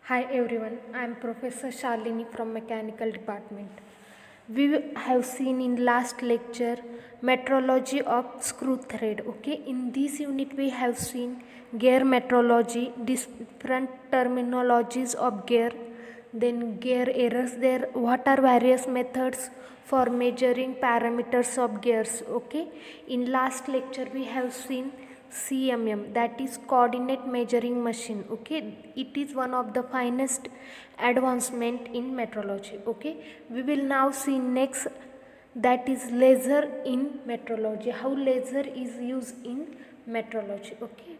Hi everyone, I am Professor Shalini from Mechanical Department. We have seen in last lecture metrology of screw thread. Okay, in this unit we have seen gear metrology, different terminologies of gear, then gear errors. There, what are various methods for measuring parameters of gears. Okay, in last lecture we have seen CMM, that is coordinate measuring machine. Okay, it is one of the finest advancement in metrology. Okay, we will now see next, that is laser in metrology, how laser is used in metrology. Okay,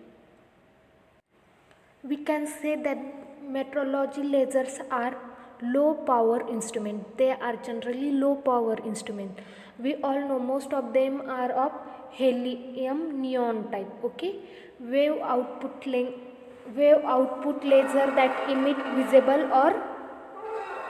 we can say that metrology lasers are low power instrument. They are generally low power instrument. We all know most of them are of helium neon type. Okay, wave output wave output laser that emit visible or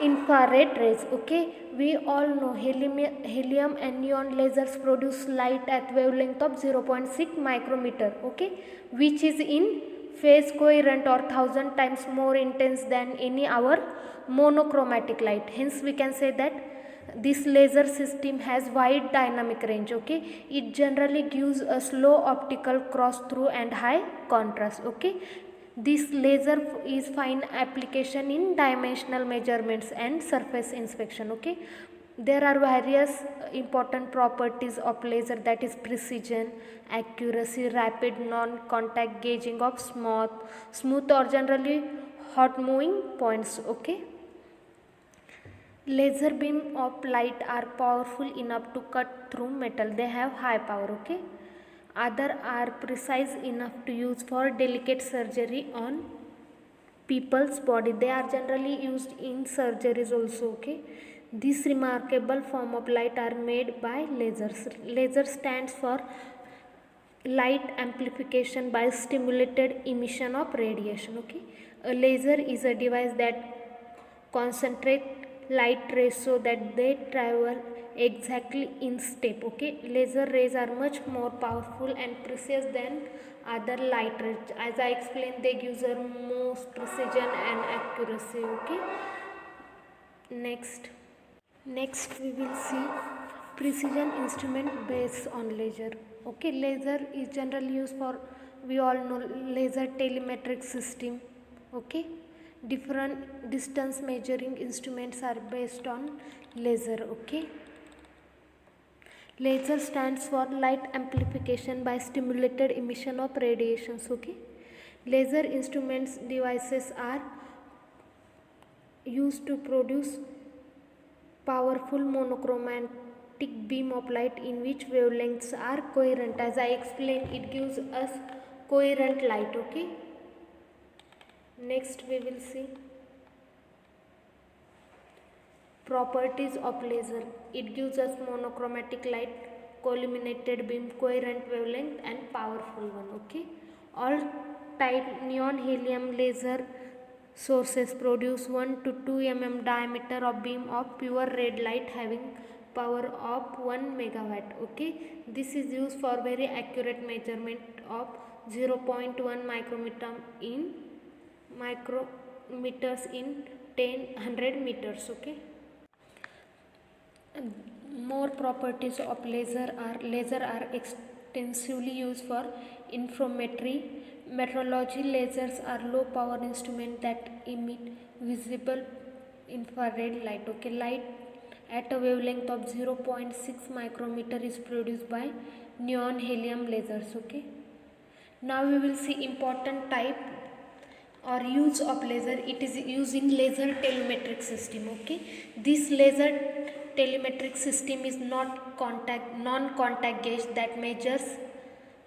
infrared rays. Okay, we all know helium and neon lasers produce light at wavelength of 0.6 micrometer. Okay, which is in phase coherent or 1000 times more intense than any our monochromatic light. Hence we can say that this laser system has wide dynamic range. Okay, it generally gives a slow optical cross through and high contrast. Okay, this laser is fine application in dimensional measurements and surface inspection. Okay, there are various important properties of laser, that is precision, accuracy, rapid non-contact gauging of smooth or generally hot moving points. Okay, laser beam of light are powerful enough to cut through metal. They have high power. Okay, other are precise enough to use for delicate surgery on people's body. They are generally used in surgeries also. Okay, this remarkable form of light are made by lasers. Laser stands for light amplification by stimulated emission of radiation. Okay, a laser is a device that concentrate light rays so that they travel exactly in step. Okay, laser rays are much more powerful and precious than other light rays. As I explained, they give us most precision and accuracy. Okay, next we will see precision instrument based on laser. Okay, laser is generally used for, we all know, laser telemetric system. Okay, different distance measuring instruments are based on laser. Okay, laser stands for light amplification by stimulated emission of radiations. Okay, laser instruments devices are used to produce powerful monochromatic beam of light in which wavelengths are coherent. As I explained, it gives us coherent light. Okay, next we will see properties of laser. It gives us monochromatic light, collimated beam, coherent wavelength and powerful one. Okay, all type neon helium laser sources produce 1 to 2 mm diameter of beam of pure red light having power of 1 megawatt. Okay, this is used for very accurate measurement of 0.1 micrometers in 100 meters. Okay, more properties of laser are extensively used for interferometry metrology. Lasers are low power instruments that emit visible infrared light. Okay, light at a wavelength of 0.6 micrometer is produced by neon helium lasers. Okay, now we will see important type or use of laser. It is using laser telemetric system. Okay, this laser telemetric system is not non-contact gauge that measures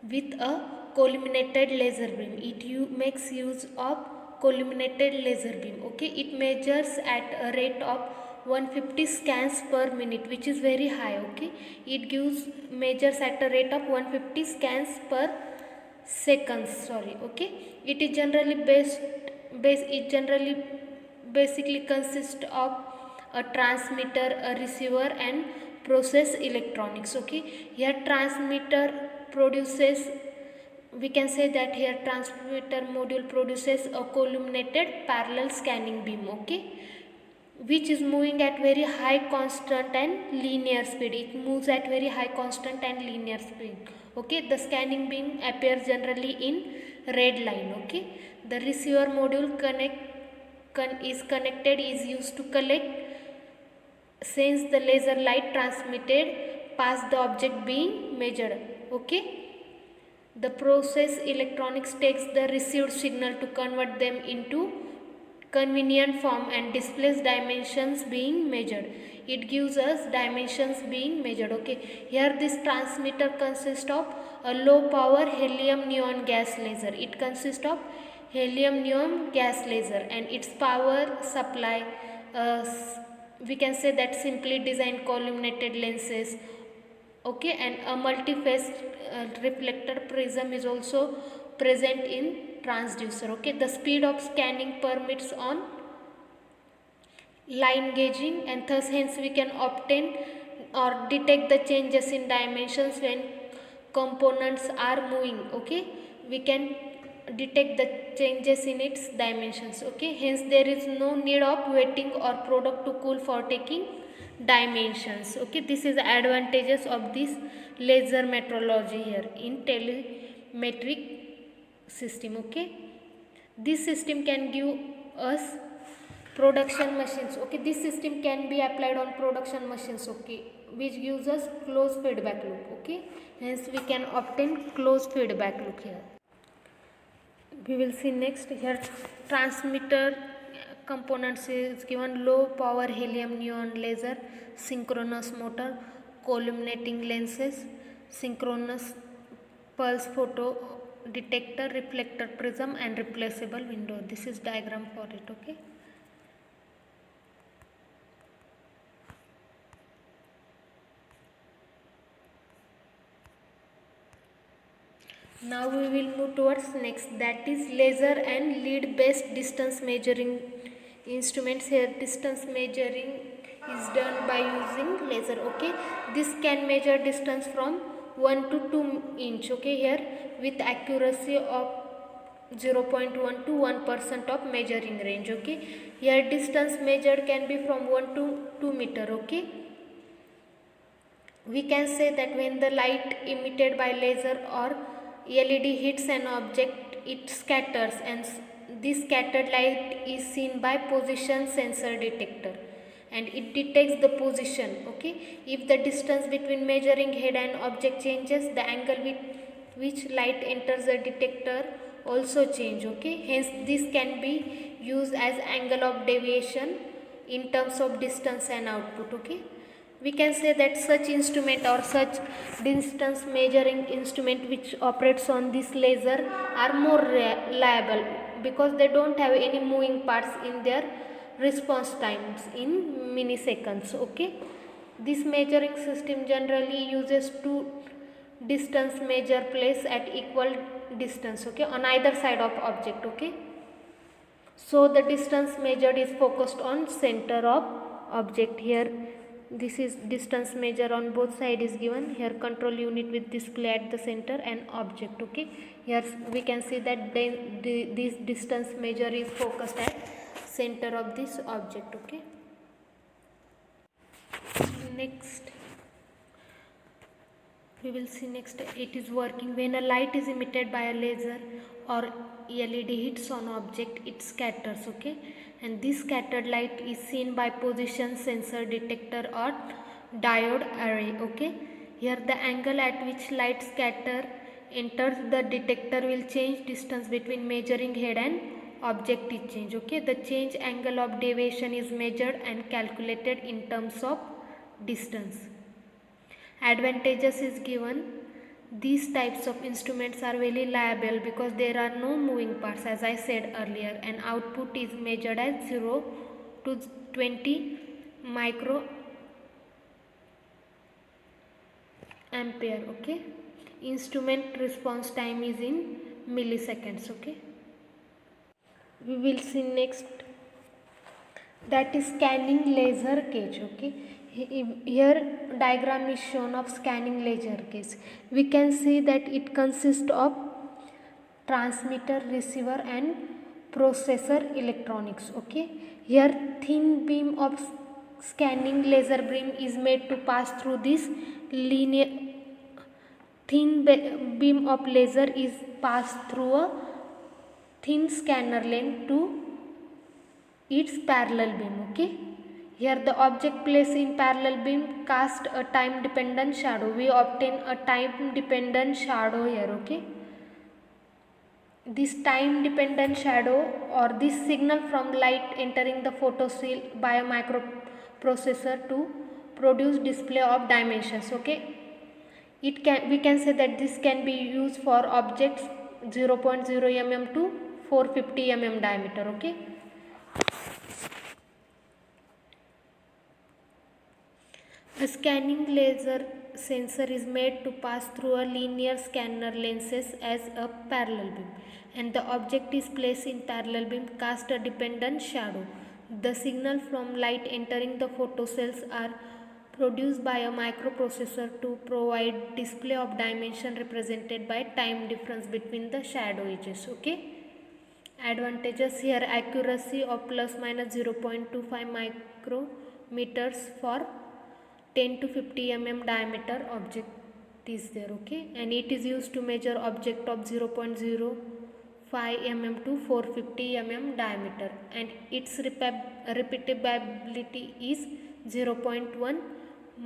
with a collimated laser beam. It makes use of collimated laser beam. Okay, it measures at a rate of 150 scans per minute, which is very high. Okay, it gives measures at a rate of 150 scans per seconds. Sorry. Okay, it is generally basically consists of a transmitter, a receiver and process electronics. Okay, here transmitter produces we can say that here transmitter module produces a collimated parallel scanning beam, okay, which is moving at very high constant and linear speed. It moves at very high constant and linear speed, okay. The scanning beam appears generally in red line, okay. The receiver module is used to collect sense the laser light transmitted past the object being measured, okay. The process electronics takes the received signal to convert them into convenient form and displays dimensions being measured. It gives us dimensions being measured, okay. Here this transmitter consists of a low power helium neon gas laser. It consists of helium neon gas laser, and its power supply, uh, we can say that simply designed collimated lenses, okay, and a multi-phase reflector prism is also present in transducer, okay. The speed of scanning permits on line gauging, and thus hence we can obtain or detect the changes in dimensions when components are moving, okay. We can detect the changes in its dimensions, okay. Hence there is no need of waiting or product to cool for taking dimensions, okay. This is the advantages of this laser metrology here in telemetric system, okay. This system can give us production machines, okay. This system can be applied on production machines, okay, which gives us closed feedback loop, okay. Hence we can obtain closed feedback loop here. We will see next here transmitter components is given: low power helium neon laser, synchronous motor, collimating lenses, synchronous pulse photo detector, reflector prism, and replaceable window. This is diagram for it, okay. Now we will move towards next, that is laser and lead based distance measuring instruments. Here distance measuring is done by using laser, okay. This can measure distance from 1 to 2 inch, okay, here with accuracy of 0.1 to 1% of measuring range, okay. Here distance measured can be from 1 to 2 meter, okay. We can say that when the light emitted by laser or LED hits an object, it scatters, and this scattered light is seen by position sensor detector, and it detects the position, okay. If the distance between measuring head and object changes, the angle with which light enters the detector also change, okay. Hence this can be used as angle of deviation in terms of distance and output, okay. We can say that such instrument or such distance measuring instrument which operates on this laser are more reliable, because they don't have any moving parts in their response times in milliseconds, okay. This measuring system generally uses two distance measure placed at equal distance, okay, on either side of object, okay. So the distance measured is focused on center of object. Here this is distance measure on both side is given. Here control unit with display at the center and object, okay. Here we can see that this distance measure is focused at center of this object, okay. Next we will see next, it is working when a light is emitted by a laser or LED hits on object, it scatters, okay, and this scattered light is seen by position sensor detector or diode array, okay. Here the angle at which light scatter enters the detector will change distance between measuring head and object is changed, okay. The change angle of deviation is measured and calculated in terms of distance. Advantages is given: these types of instruments are very reliable because there are no moving parts, as I said earlier, and output is measured as 0 to 20 micro ampere, okay. Instrument response time is in milliseconds, okay. We will see next, that is scanning laser gauge, okay. Here diagram is shown of scanning laser gauge. We can see that it consists of transmitter, receiver and processor electronics. Okay, here thin beam of scanning laser beam is made to pass through this linear beam of laser is passed through a thin scanner lens to its parallel beam. Okay, here the object placed in parallel beam cast a time dependent shadow. We obtain a time dependent shadow here. Okay, this time dependent shadow or this signal from light entering the photocell by a microprocessor to produce display of dimensions. Okay, we can say that this can be used for objects 0.0 mm to 450 mm diameter. Okay, a scanning laser sensor is made to pass through a linear scanner lenses as a parallel beam, and the object is placed in parallel beam cast a dependent shadow. The signal from light entering the photocells are produced by a microprocessor to provide display of dimension represented by time difference between the shadow edges. Okay, advantages here: accuracy of plus minus 0.25 micrometers for 10 to 50 mm diameter object is there. Okay, and it is used to measure object of 0.05 mm to 450 mm diameter, and its repeatability is 0.1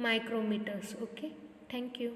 micrometers. Okay, thank you.